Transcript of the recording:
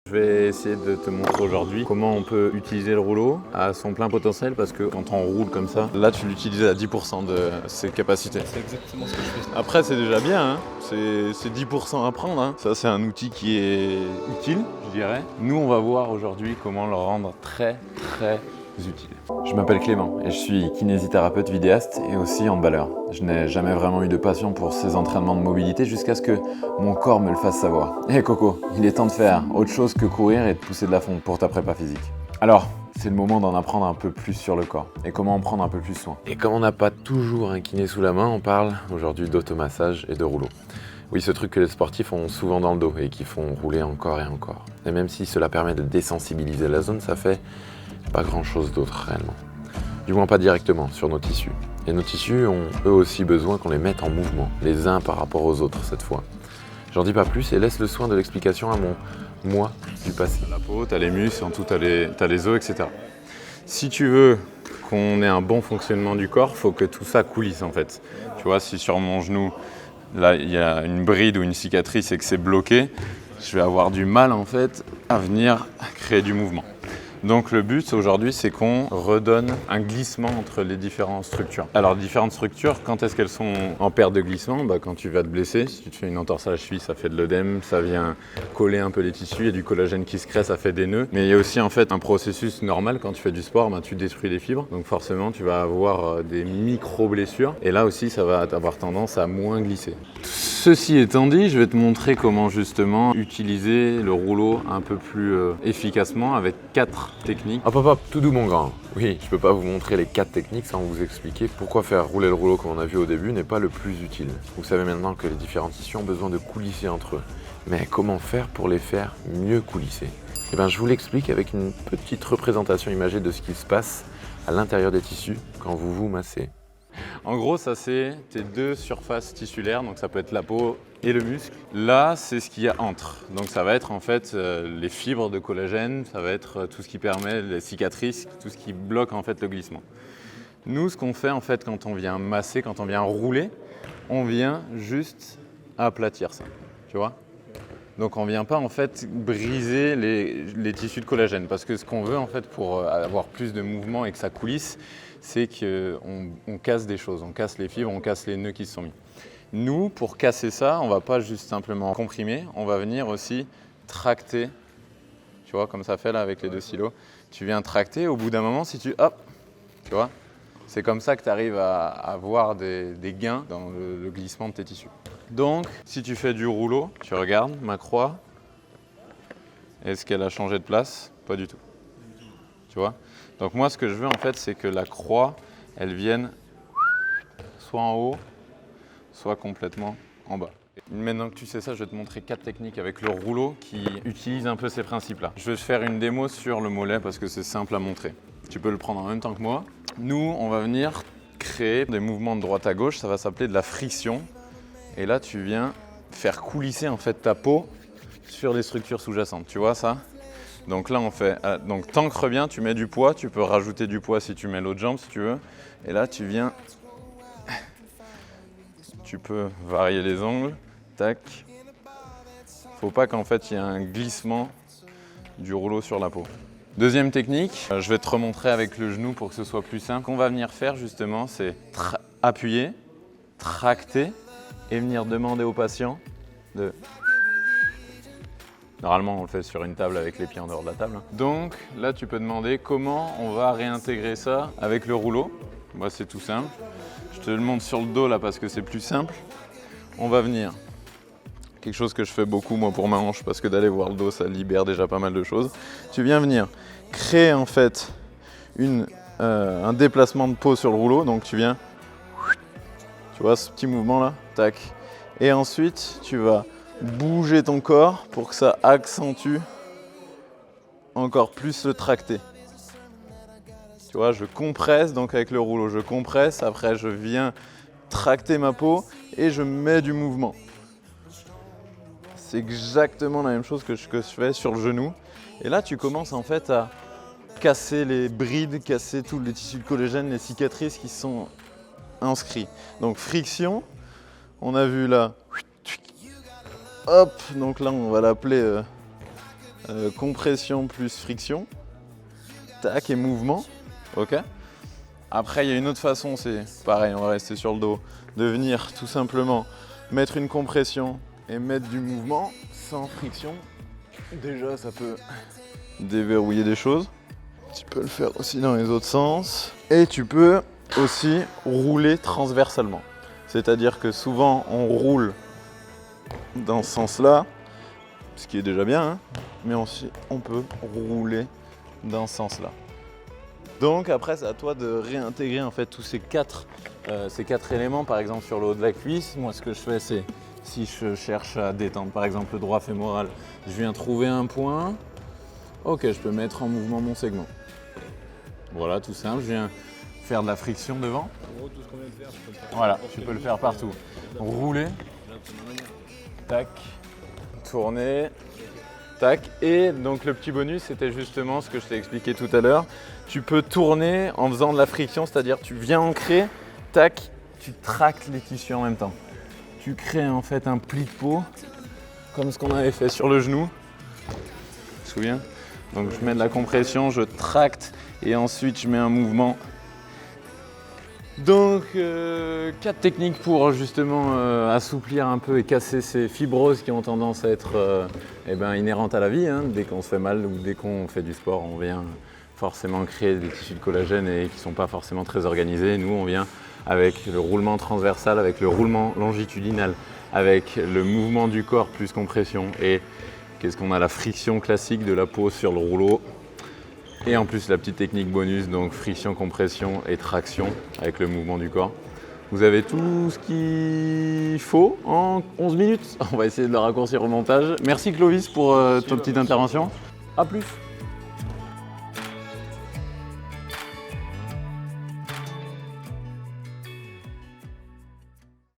Je vais essayer de te montrer aujourd'hui comment on peut utiliser le rouleau à son plein potentiel parce que quand on roule comme ça, là tu l'utilises à 10% de ses capacités. C'est exactement ce que je fais. Après c'est déjà bien, hein. C'est 10% à prendre. Hein. Ça c'est un outil qui est utile, je dirais. Nous on va voir aujourd'hui comment le rendre très utile. Je m'appelle Clément et je suis kinésithérapeute vidéaste et aussi handballeur. Je n'ai jamais vraiment eu de passion pour ces entraînements de mobilité jusqu'à ce que mon corps me le fasse savoir. Hé Coco, il est temps de faire autre chose que courir et de pousser de la fonte pour ta prépa physique. Alors, c'est le moment d'en apprendre un peu plus sur le corps et comment en prendre un peu plus soin. Et comme on n'a pas toujours un kiné sous la main, on parle aujourd'hui d'automassage et de rouleau. Oui, ce truc que les sportifs ont souvent dans le dos et qui font rouler encore et encore. Et même si cela permet de désensibiliser la zone, ça fait pas grand-chose d'autre réellement. Du moins pas directement sur nos tissus. Et nos tissus ont eux aussi besoin qu'on les mette en mouvement, les uns par rapport aux autres cette fois. J'en dis pas plus et laisse le soin de l'explication à mon moi du passé. T'as la peau, t'as les muscles, en tout t'as les os, etc. Si tu veux qu'on ait un bon fonctionnement du corps, faut que tout ça coulisse en fait. Tu vois, si sur mon genou, là il y a une bride ou une cicatrice et que c'est bloqué, je vais avoir du mal en fait à venir créer du mouvement. Donc le but aujourd'hui, c'est qu'on redonne un glissement entre les différentes structures. Alors différentes structures, quand est-ce qu'elles sont en perte de glissement? Quand tu vas te blesser, si tu te fais une entorse à la cheville, ça fait de l'œdème, ça vient coller un peu les tissus, il y a du collagène qui se crée, ça fait des nœuds. Mais il y a aussi en fait un processus normal, quand tu fais du sport, tu détruis les fibres. Donc forcément, tu vas avoir des micro-blessures. Et là aussi, ça va avoir tendance à moins glisser. Ceci étant dit, je vais te montrer comment justement utiliser le rouleau un peu plus efficacement avec 4 techniques. Hop, tout doux mon grand. Oui, je peux pas vous montrer les 4 techniques sans vous expliquer pourquoi faire rouler le rouleau comme on a vu au début n'est pas le plus utile. Vous savez maintenant que les différents tissus ont besoin de coulisser entre eux. Mais comment faire pour les faire mieux coulisser? Eh bien, je vous l'explique avec une petite représentation imagée de ce qui se passe à l'intérieur des tissus quand vous vous massez. En gros, ça c'est tes deux surfaces tissulaires, donc ça peut être la peau et le muscle. Là, c'est ce qu'il y a entre. Donc ça va être en fait les fibres de collagène, ça va être tout ce qui permet les cicatrices, tout ce qui bloque en fait le glissement. Nous, ce qu'on fait en fait quand on vient masser, quand on vient rouler, on vient juste aplatir ça, tu vois. Donc on ne vient pas en fait briser les tissus de collagène parce que ce qu'on veut en fait pour avoir plus de mouvement et que ça coulisse, c'est qu'on casse des choses, on casse les fibres, on casse les nœuds qui se sont mis. Nous, pour casser ça, on ne va pas juste simplement comprimer, on va venir aussi tracter, tu vois, comme ça fait là avec les deux silos. Tu viens tracter, au bout d'un moment, si tu vois, c'est comme ça que tu arrives à avoir des gains dans le glissement de tes tissus. Donc, si tu fais du rouleau, tu regardes ma croix, est-ce qu'elle a changé de place? Pas du tout. Tu vois? Donc moi, ce que je veux en fait, c'est que la croix, elle vienne soit en haut, soit complètement en bas. Maintenant que tu sais ça, je vais te montrer 4 techniques avec le rouleau qui utilisent un peu ces principes-là. Je vais te faire une démo sur le mollet parce que c'est simple à montrer. Tu peux le prendre en même temps que moi. Nous, on va venir créer des mouvements de droite à gauche, ça va s'appeler de la friction. Et là, tu viens faire coulisser en fait ta peau sur les structures sous-jacentes. Tu vois ça? Donc là, on fait. Donc t'ancres bien, tu mets du poids. Tu peux rajouter du poids si tu mets l'autre jambe, si tu veux. Et là, tu viens. Tu peux varier les angles. Tac. Faut pas qu'en fait, il y ait un glissement du rouleau sur la peau. Deuxième technique, je vais te remontrer avec le genou pour que ce soit plus simple. Ce qu'on va venir faire justement, c'est appuyer, tracter et venir demander au patient de... Normalement, on le fait sur une table avec les pieds en dehors de la table. Donc là, tu peux demander comment on va réintégrer ça avec le rouleau. Moi, c'est tout simple. Je te le montre sur le dos là parce que c'est plus simple. On va venir, quelque chose que je fais beaucoup moi pour ma hanche parce que d'aller voir le dos, ça libère déjà pas mal de choses. Tu viens venir créer en fait un déplacement de peau sur le rouleau. Donc tu viens, tu vois ce petit mouvement là, tac. Et ensuite, tu vas bouger ton corps pour que ça accentue encore plus le tracté. Tu vois, je compresse, donc avec le rouleau, je compresse. Après, je viens tracter ma peau et je mets du mouvement. C'est exactement la même chose que je fais sur le genou. Et là, tu commences en fait à casser les brides, casser tous les tissus de collagène, les cicatrices qui sont inscrits. Donc friction, on a vu là. Hop, donc là on va l'appeler compression plus friction, tac et mouvement, ok. Après il y a une autre façon, c'est pareil, on va rester sur le dos, de venir tout simplement mettre une compression et mettre du mouvement sans friction. Déjà ça peut déverrouiller des choses. Tu peux le faire aussi dans les autres sens. Et tu peux aussi rouler transversalement. C'est-à-dire que souvent on roule dans ce sens-là, ce qui est déjà bien, hein, mais aussi on peut rouler dans ce sens-là. Donc après c'est à toi de réintégrer en fait tous ces quatre éléments, par exemple sur le haut de la cuisse. Moi ce que je fais c'est, si je cherche à détendre par exemple le droit fémoral, je viens trouver un point, ok, je peux mettre en mouvement mon segment. Voilà, tout simple, je viens faire de la friction devant. En gros, tout ce qu'on vient de faire, tu peux le faire. Voilà, tu peux le faire partout. Rouler, tac, tourner, tac. Et donc le petit bonus, c'était justement ce que je t'ai expliqué tout à l'heure. Tu peux tourner en faisant de la friction, c'est-à-dire tu viens ancrer, tac, tu tractes les tissus en même temps. Tu crées en fait un pli de peau, comme ce qu'on avait fait sur le genou. Tu te souviens? Donc je mets de la compression, je tracte et ensuite je mets un mouvement. Donc 4 techniques pour justement assouplir un peu et casser ces fibroses qui ont tendance à être inhérentes à la vie. Hein. Dès qu'on se fait mal ou dès qu'on fait du sport, on vient forcément créer des tissus de collagène et qui ne sont pas forcément très organisés. Nous, on vient avec le roulement transversal, avec le roulement longitudinal, avec le mouvement du corps plus compression et qu'est-ce qu'on a, la friction classique de la peau sur le rouleau. Et en plus la petite technique bonus, donc friction, compression et traction avec le mouvement du corps. Vous avez tout ce qu'il faut en 11 minutes. On va essayer de le raccourcir au montage. Merci Clovis pour ta petite intervention. A plus.